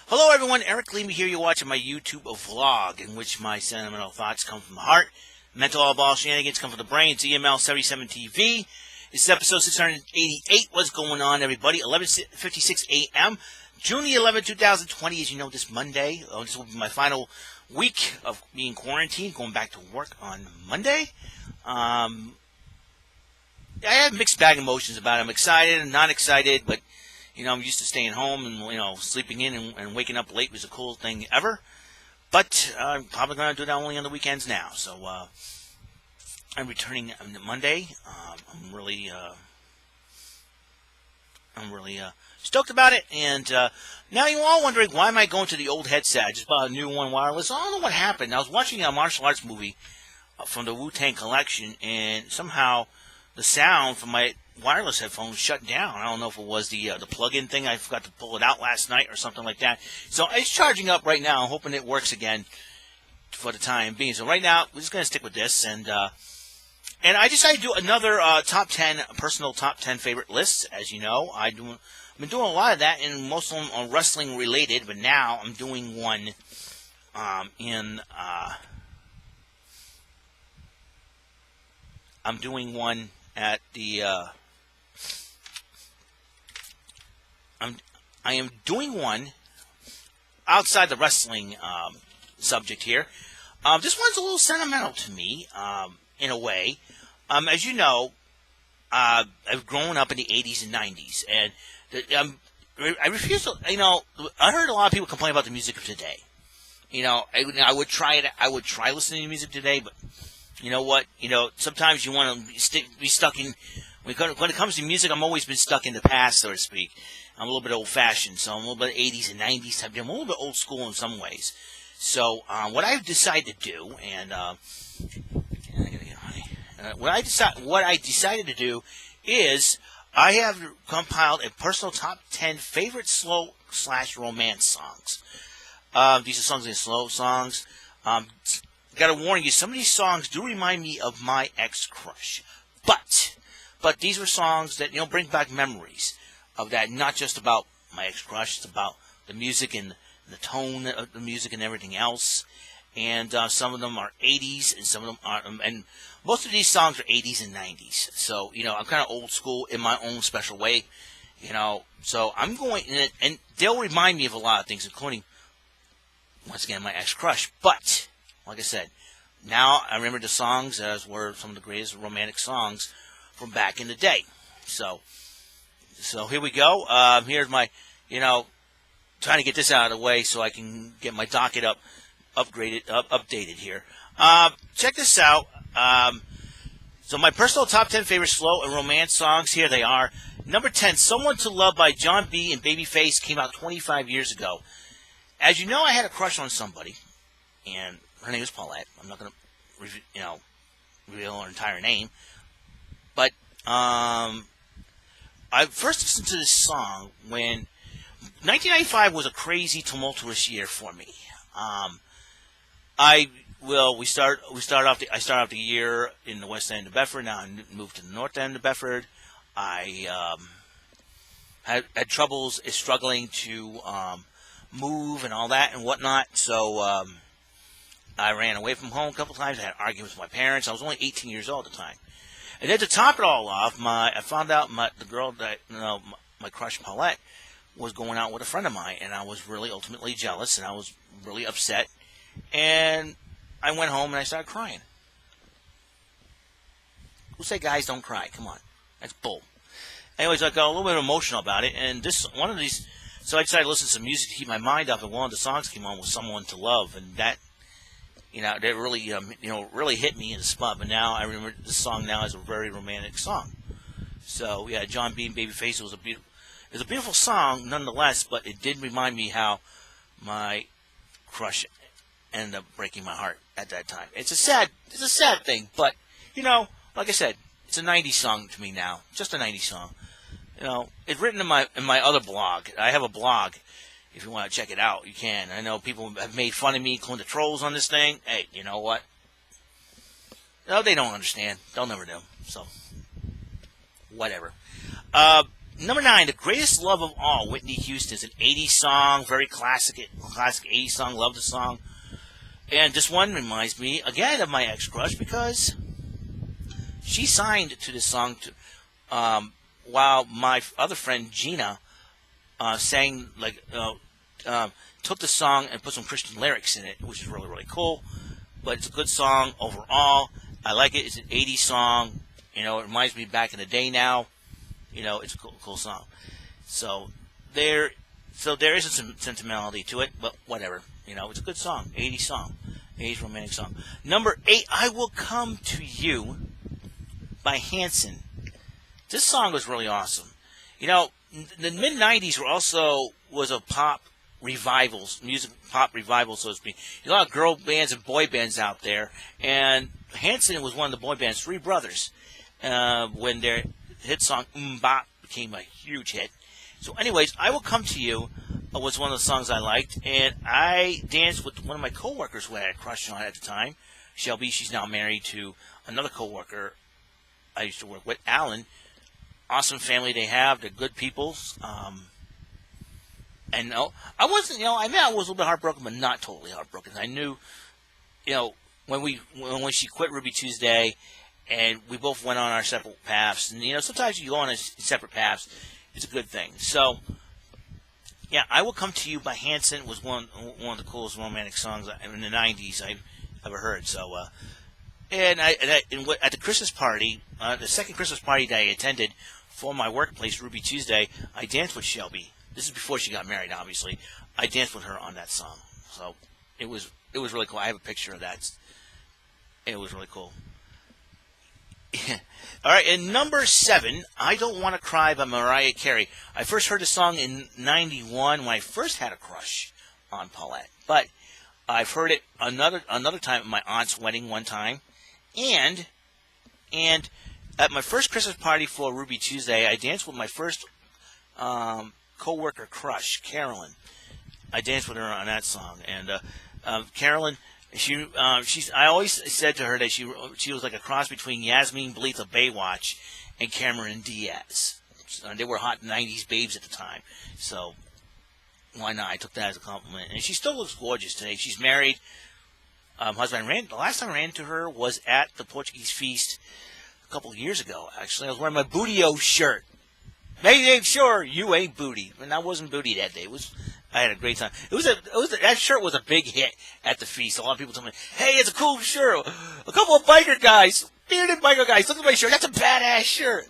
Hello everyone, Eric Leamy here. You're watching my YouTube vlog in which my sentimental thoughts come from the heart. Mental all-ball shenanigans come from the brain. It's EML77 TV. This is episode 688. What's going on, everybody? 11:56 a.m. June the 11th, 2020. As you know, this Monday. This will be my final week of being quarantined. Going back to work on Monday. I have mixed bag emotions about it. I'm excited and not excited, but I'm used to staying home and, sleeping in and waking up late was the coolest thing ever. But I'm probably going to do that only on the weekends now. So I'm returning on Monday. I'm really stoked about it. And now you're all wondering, why am I going to the old headset? I just bought a new one wireless. I don't know what happened. I was watching a martial arts movie from the Wu-Tang collection, and somehow the sound from my wireless headphones shut down. I don't know if it was the plug-in thing. I forgot to pull it out last night or something like that. So it's charging up right now. I'm hoping it works again for the time being. So right now, we're just going to stick with this. And I decided to do another personal top 10 favorite lists. As you know, I've been doing a lot of that, and most of them are wrestling related. But now I'm doing one at the I am doing one outside the wrestling subject here. This one's a little sentimental to me, in a way. As you know, I've grown up in the 80s and 90s, and I refuse to. I heard a lot of people complain about the music of today. I would try it. I would try listening to music today, but you know what? Sometimes you want to be stuck in. When it comes to music, I've always been stuck in the past, so to speak. I'm a little bit old-fashioned, so I'm a little bit 80s and 90s type. I'm a little bit old school in some ways. So what I've decided to do, and what I decided to do is I have compiled a personal top 10 favorite slow/romance songs. These are songs and slow songs. Got to warn you, some of these songs do remind me of my ex-crush, but these were songs that bring back memories of that. Not just about my ex-crush; it's about the music and the tone of the music and everything else. And some of them are 80s, and some of them are, and most of these songs are 80s and 90s. So I'm kind of old school in my own special way. So I'm going, and they'll remind me of a lot of things, including once again my ex-crush, but. Like I said, now I remember the songs as were some of the greatest romantic songs from back in the day. So here we go. Here's my, trying to get this out of the way so I can get my docket updated here. Check this out. So my personal top 10 favorite slow and romance songs, here they are. Number 10, Someone to Love by John B. and Babyface, came out 25 years ago. As you know, I had a crush on somebody, and her name is Paulette. I'm not going to, reveal her entire name. But I first listened to this song when 1995 was a crazy, tumultuous year for me. I started off the year in the west end of Bedford. Now I moved to the north end of Bedford. I had troubles struggling to move and all that and whatnot. So I ran away from home a couple times. I had arguments with my parents. I was only 18 years old at the time. And then to top it all off, I found out the girl that, my crush Paulette, was going out with a friend of mine. And I was really ultimately jealous, and I was really upset. And I went home and I started crying. Who say guys don't cry? Come on. That's bull. Anyways, I got a little bit emotional about it. And so I decided to listen to some music to keep my mind up. And one of the songs came on was Someone to Love. And that really, really hit me in the spot. But now I remember this song now as a very romantic song. So yeah, John B. and Babyface was a beautiful song nonetheless. But it did remind me how my crush ended up breaking my heart at that time. It's a sad thing. But like I said, it's a 90s song to me now. Just a 90s song. It's written in my other blog. I have a blog. If you want to check it out, you can. I know people have made fun of me, including the trolls on this thing. Hey, you know what? No, they don't understand. They'll never do. So, whatever. Number 9, The Greatest Love of All, Whitney Houston. Is an 80s song, very classic 80s song. Love the song. And this one reminds me, again, of my ex-crush because she signed to this song while my other friend Gina sang, like, took the song and put some Christian lyrics in it, which is really, really cool. But it's a good song overall. I like it. It's an 80s song. You know, it reminds me back in the day now. You know, it's a cool song. So there isn't some sentimentality to it, but whatever. You know, it's a good song. 80s song. 80s romantic song. Number 8, I Will Come to You by Hanson. This song was really awesome. You know, the mid-90s was a pop revivals, music pop revival, so to speak. A lot of girl bands and boy bands out there, and Hanson was one of the boy bands, three brothers, when their hit song Bop became a huge hit. So anyways, I Will Come to You was one of the songs I liked, and I danced with one of my coworkers who I had a crush on at the time, Shelby. She's now married to another coworker I used to work with, Alan. Awesome family they have. They're good people. And no, I wasn't, I mean, I was a little bit heartbroken, but not totally heartbroken. I knew, when she quit Ruby Tuesday, and we both went on our separate paths. And, sometimes you go on separate paths. It's a good thing. So, yeah, I Will Come to You by Hanson was one of the coolest romantic songs in the 90s I've ever heard. So, at the Christmas party, the second Christmas party that I attended for my workplace, Ruby Tuesday, I danced with Shelby. This is before she got married, obviously. I danced with her on that song. So, it was really cool. I have a picture of that. It was really cool. All right, and number 7, I Don't Want to Cry by Mariah Carey. I first heard the song in 91 when I first had a crush on Paulette. But I've heard it another time at my aunt's wedding one time. And at my first Christmas party for Ruby Tuesday, I danced with my first co-worker crush, Carolyn. I danced with her on that song. And Carolyn... I always said to her that she was like a cross between Yasmin Bleeth of Baywatch and Cameron Diaz. They were hot 90s babes at the time. So, why not? I took that as a compliment. And she still looks gorgeous today. She's married. The last time I ran into her was at the Portuguese Feast a couple of years ago, actually. I was wearing my Bootio shirt. Make sure you ain't booty. And I wasn't booty that day. I had a great time. That shirt was a big hit at the feast. A lot of people told me, "Hey, it's a cool shirt." A couple of biker guys, bearded biker guys, look at my shirt. That's a badass shirt.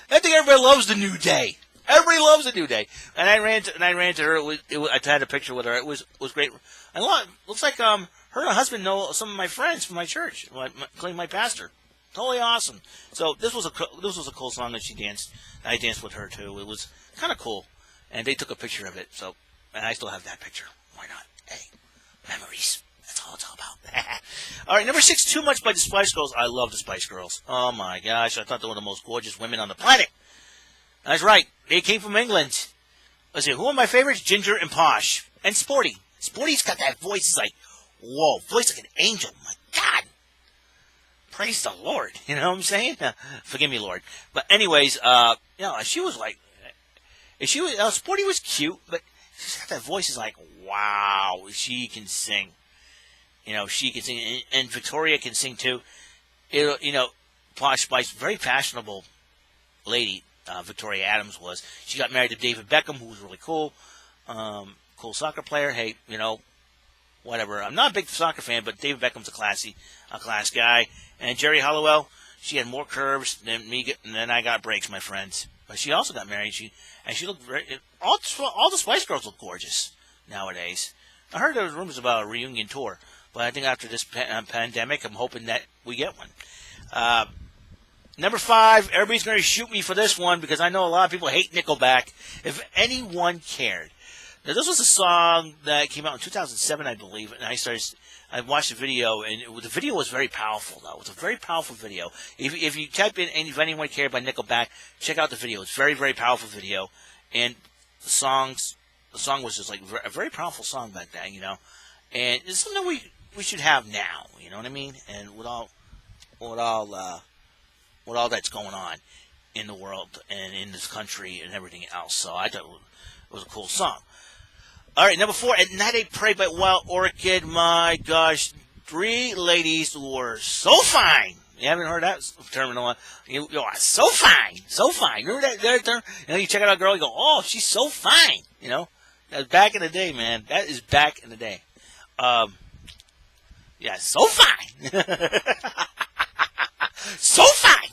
I think everybody loves the New Day. Everybody loves the New Day. And I ran to her. I had a picture with her. It was great. And looks like her and her husband know some of my friends from my church, including my pastor. Totally awesome. So this was a cool song that she danced. I danced with her too. It was kind of cool. And they took a picture of it, and I still have that picture. Why not? Hey, memories. That's all it's all about. All right, number 6, Too Much by the Spice Girls. I love the Spice Girls. Oh, my gosh. I thought they were the most gorgeous women on the planet. That's right. They came from England. Let's see. Who are my favorites? Ginger and Posh. And Sporty. Sporty's got that voice. It's like, whoa, voice like an angel. My God. Praise the Lord. You know what I'm saying? Forgive me, Lord. But anyways, she was like, Sporty was cute, but she's got that voice is like, wow, she can sing. She can sing, and Victoria can sing too. Posh Spice, very fashionable lady, Victoria Adams was. She got married to David Beckham, who was really cool. Cool soccer player. Hey, whatever. I'm not a big soccer fan, but David Beckham's a class guy. And Jerry Halliwell, she had more curves than me, and then I got breaks, my friends. But she also got married. She looked very. All the Spice Girls look gorgeous nowadays. I heard there was rumors about a reunion tour, but I think after this pandemic, I'm hoping that we get one. Number 5, everybody's going to shoot me for this one because I know a lot of people hate Nickelback. If anyone cared, now this was a song that came out in 2007, I believe, and I watched the video, and the video was very powerful, though. It was a very powerful video. If you type in, and if anyone cared by Nickelback, check out the video. It's a very, very powerful video. And the song was just like a very powerful song back then, And it's something we should have now, you know what I mean? And with all that's going on. in the world and in this country and everything else. So I thought it was a cool song. All right, number 4, At Night I Pray by Wild Orchid. My gosh, 3 ladies who were so fine. You haven't heard that term in a while. You know, so fine, so fine. Remember that term? You know, you check out a girl, you go, oh, she's so fine. You know, that's back in the day, man. That is back in the day. Yeah, so fine. So fine.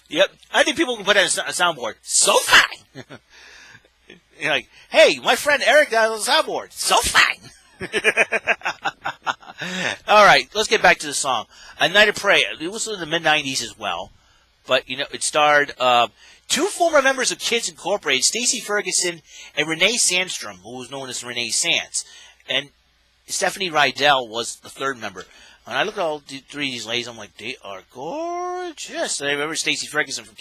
Yep. I think people can put that on a soundboard. So fine. You're like, hey, my friend Eric got on the soundboard. So fine. All right, let's get back to the song. A Night of Pray. It was in the mid-'90s as well. But, you know, it starred 2 former members of Kids Incorporated, Stacey Ferguson and Renee Sandstrom, who was known as Renee Sands. And Stephanie Rydell was the 3rd member. When I look at all 3 of these ladies, I'm like, they are gorgeous. And I remember Stacey Ferguson from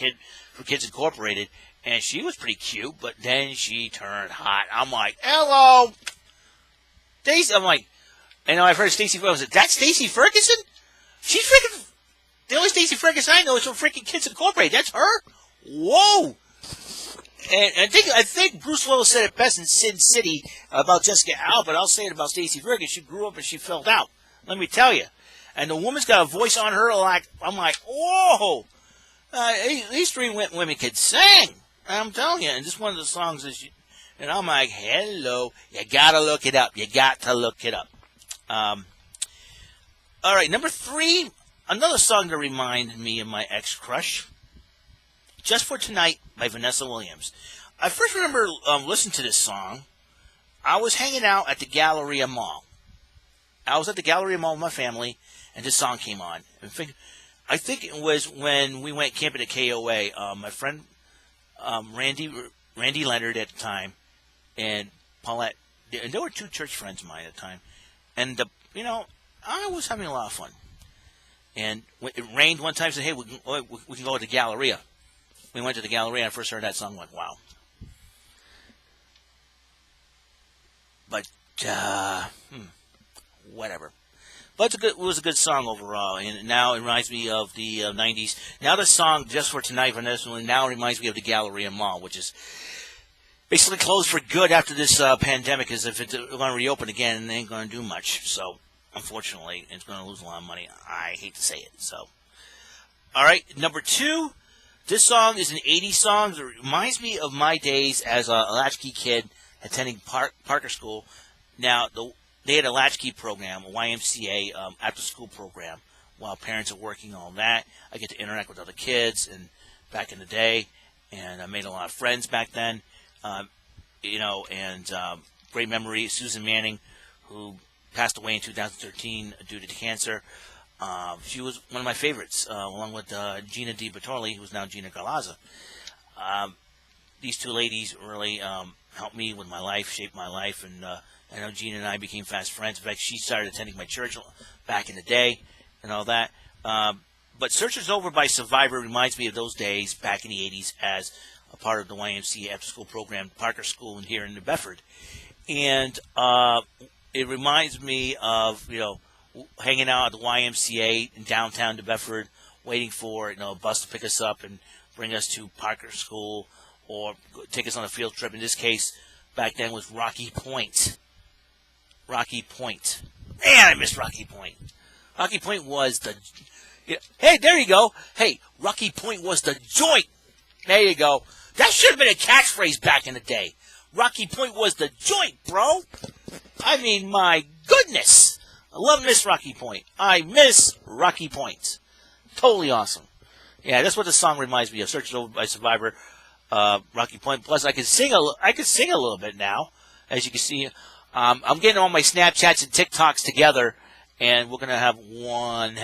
Kids Incorporated, and she was pretty cute, but then she turned hot. I'm like, hello, Stacey. I'm like, and I've heard Stacey Ferguson. That's Stacey Ferguson? She's freaking, the only Stacey Ferguson I know is from freaking Kids Incorporated. That's her? Whoa. And I think Bruce Willis said it best in Sin City about Jessica Alba, but I'll say it about Stacey Ferguson. She grew up and she filled out. Let me tell you. And the woman's got a voice on her like, I'm like, whoa. These 3 women could sing. I'm telling you. And just one of the songs is, and I'm like, hello. You got to look it up. You got to look it up. All right, number 3, another song that reminded me of my ex-crush. Just for Tonight by Vanessa Williams. I first remember listening to this song. I was hanging out at the Galleria Mall. I was at the Galleria Mall with my family, and this song came on. I think it was when we went camping at KOA. My friend Randy Leonard at the time, and Paulette. And there were 2 church friends of mine at the time. And, you know, I was having a lot of fun. And it rained one time, said, hey, we can go to the Galleria. We went to the Galleria, and I first heard that song, like, wow. But, whatever. But it was a good song overall, and now it reminds me of the 90s. Now the song, Just for Tonight, Vanessa, now reminds me of the Galleria Mall, which is basically closed for good after this pandemic, as if it's going to reopen again, and it ain't going to do much. So, unfortunately, it's going to lose a lot of money. I hate to say it. So, all right, number 2. This song is an 80s song. It reminds me of my days as a latchkey kid attending Parker School. Now, they had a latchkey program, a YMCA after-school program, while parents are working on that. I get to interact with other kids and back in the day, and I made a lot of friends back then. You know, and great memory, Susan Manning, who passed away in 2013 due to cancer. She was one of my favorites, along with Gina Di Bertoli, who's now Gina Galazza. These 2 ladies really helped me with my life, shaped my life, and I know Gina and I became fast friends. In fact, she started attending my church back in the day and all that. But Searchers Over by Survivor reminds me of those days back in the 80s as a part of the YMCA after-school program, Parker School, and here in New Bedford. And it reminds me of, you know, hanging out at the YMCA in downtown New Bedford, waiting for, you know, a bus to pick us up and bring us to Parker School or take us on a field trip. In this case, back then was Rocky Point. Rocky Point. Man, I missed Rocky Point. Rocky Point was the... Hey, there you go. Hey, Rocky Point was the joint. There you go. That should have been a catchphrase back in the day. Rocky Point was the joint, bro. I mean, my goodness. I love Miss Rocky Point. I miss Rocky Point. Totally awesome. Yeah, that's what the song reminds me of. Searched Over by Survivor, Rocky Point. Plus, I can sing a little bit now, as you can see. I'm getting all my Snapchats and TikToks together, and we're gonna have one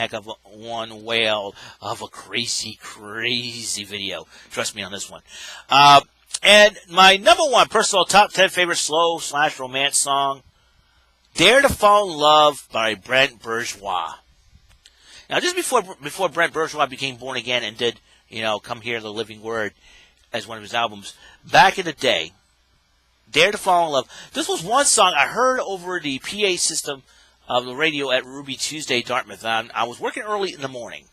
whale of a crazy, crazy video. Trust me on this one. And my number 1 personal top 10 favorite slow/romance song. Dare to Fall in Love by Brent Bourgeois. Now, just before Brent Bourgeois became born again and did, you know, Come Hear the Living Word as one of his albums, back in the day, Dare to Fall in Love. This was one song I heard over the PA system of the radio at Ruby Tuesday, Dartmouth. I was working early in the morning,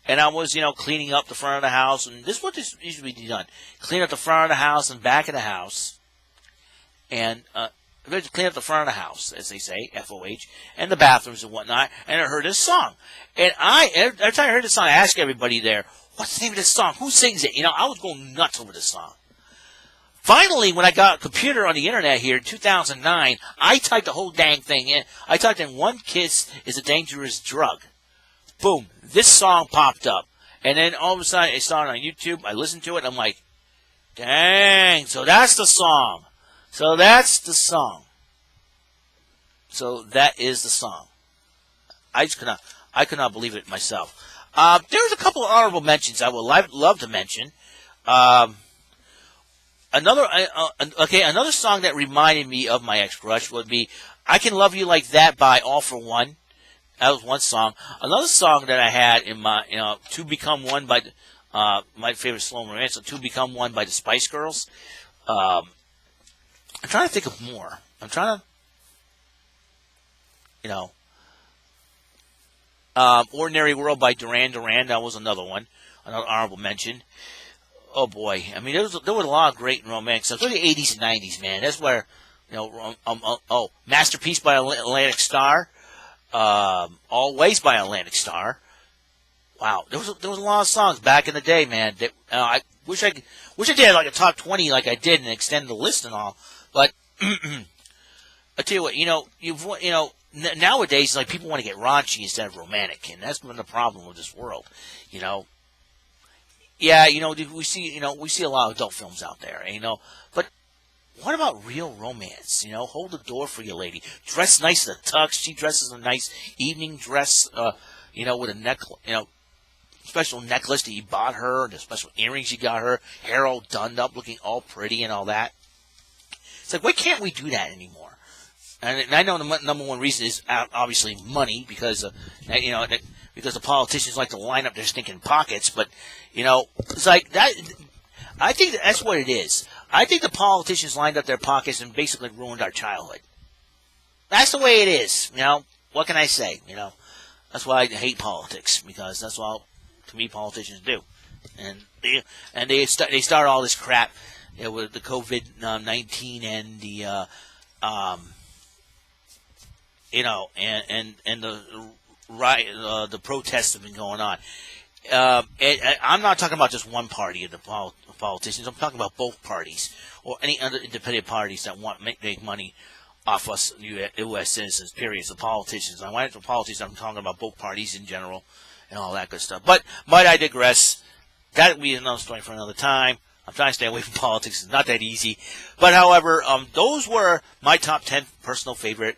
and I was, cleaning up the front of the house, and this is what this usually be done: clean up the front of the house and back of the house, and clean up the front of the house, as they say, FOH, and the bathrooms and whatnot. And I heard this song, and every time I heard this song, I asked everybody there, "What's the name of this song? Who sings it?" I was going nuts over this song. Finally, when I got a computer on the internet here in 2009, I typed the whole dang thing in. I typed in "One Kiss is a Dangerous Drug." Boom, this song popped up. And then all of a sudden, I saw it on YouTube. I listened to it, and I'm like, dang, so that's the song. So that's the song. So that is the song. I could not believe it myself. There's a couple of honorable mentions I would love to mention. Another song that reminded me of my ex-crush would be "I Can Love You Like That" by All For One. That was one song. Another song that I had in my, "To Become One" by my favorite slow romance, so "To Become One" by the Spice Girls. I'm trying to think of more. I'm trying to, "Ordinary World" by Duran Duran. That was another one, another honorable mention. Oh boy, I mean, there was a lot of great romance songs. Look at the 80s and 90s, man. That's where, "Masterpiece" by Atlantic Starr. "Always" by Atlantic Starr. Wow, there was a lot of songs back in the day, man. That, I wish I did like a top 20 like I did and extend the list and all. But I tell you what, nowadays, like, people want to get raunchy instead of romantic, and that's been the problem with this world. Yeah, we see a lot of adult films out there, but what about real romance? Hold the door for your lady. Dress nice in a tux. She dresses a nice evening dress, with a special necklace that you bought her, the special earrings you got her, hair all done up, looking all pretty and all that. It's like, why can't we do that anymore? And I know the number one reason is obviously money, because because the politicians like to line up their stinking pockets. But it's like that. I think that's what it is. I think the politicians lined up their pockets and basically ruined our childhood. That's the way it is. What can I say? That's why I hate politics, because that's all, to me, politicians do. And they start all this crap with the COVID-19 and the and the protests have been going on. I'm not talking about just one party of the politicians. I'm talking about both parties, or any other independent parties that want to make money off us U.S. citizens, period. The politicians. When I went to politics, I'm talking about both parties in general and all that good stuff. But I digress. That will be another story for another time. I'm trying to stay away from politics. It's not that easy. But, however, those were my top 10 personal favorite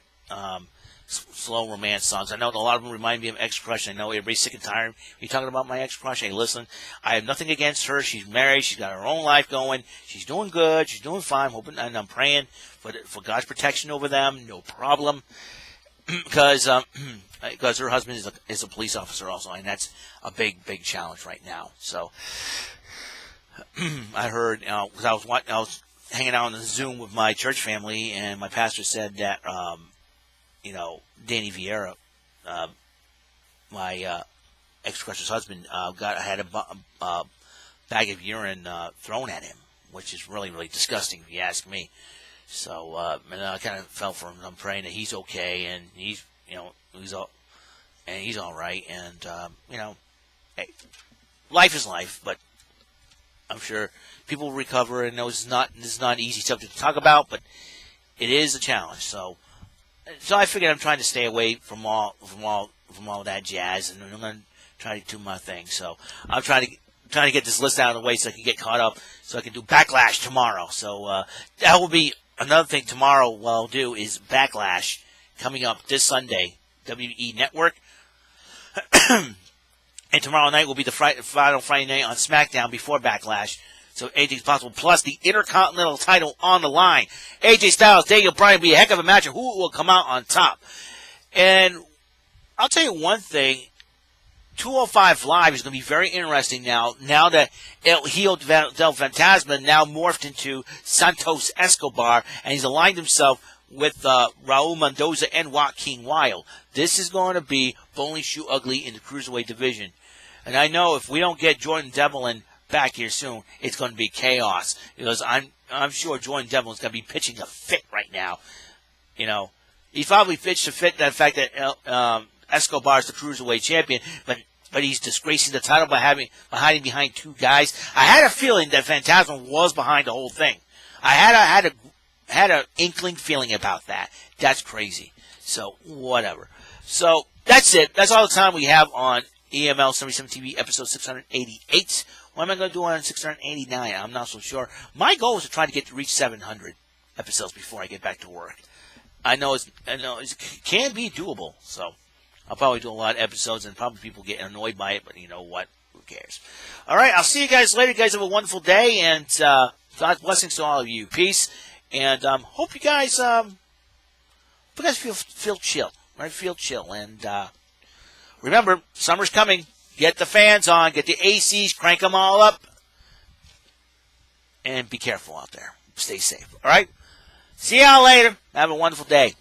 slow romance songs. I know a lot of them remind me of ex-crush. I know everybody's sick and tired of me talking about my ex-crush. Hey, listen, I have nothing against her. She's married. She's got her own life going. She's doing good. She's doing fine. Hoping, and I'm praying for God's protection over them. No problem. Because her husband is a police officer also, and that's a big challenge right now. So I heard, because I was hanging out on the Zoom with my church family, and my pastor said that Danny Vieira, my ex-crush's husband, had a bag of urine thrown at him, which is really, really disgusting if you ask me. So and I kind of fell for him. I'm praying that he's okay, and he's all right. And hey, life is life, but I'm sure people will recover. And this is not an easy subject to talk about, but it is a challenge. So I figured I'm trying to stay away from all that jazz, and I'm going to try to do my thing. So I'm trying to get this list out of the way so I can get caught up, so I can do Backlash tomorrow. So that will be another thing tomorrow. What I'll do is Backlash coming up this Sunday, WE Network. And tomorrow night will be the final Friday night on SmackDown before Backlash. So anything's possible. Plus the Intercontinental title on the line. AJ Styles, Daniel Bryan will be a heck of a match. Who will come out on top? And I'll tell you one thing. 205 Live is going to be very interesting now that El Hijo del Fantasma now morphed into Santos Escobar, and he's aligned himself with Raul Mendoza and Joaquin Wilde. This is going to be bowling shoe ugly in the Cruiserweight division. And I know if we don't get Jordan Devlin back here soon, it's going to be chaos. Because I'm sure Jordan Devlin's going to be pitching a fit right now. You know, he's probably pitched a fit that fact that Escobar's the cruiserweight champion, but he's disgracing the title by hiding behind two guys. I had a feeling that Phantasm was behind the whole thing. I had an inkling feeling about that. That's crazy. So whatever. So that's it. That's all the time we have on EML77 TV episode 688. What am I going to do on 689? I'm not so sure. My goal is to try to reach 700 episodes before I get back to work. I know it can be doable. So I'll probably do a lot of episodes, and probably people get annoyed by it, but you know what? Who cares? All right, I'll see you guys later. You guys have a wonderful day, and God's blessings to all of you. Peace, and hope you guys feel chill, right? Feel chill, and remember, summer's coming. Get the fans on, get the ACs, crank them all up, and be careful out there. Stay safe. All right. See y'all later. Have a wonderful day.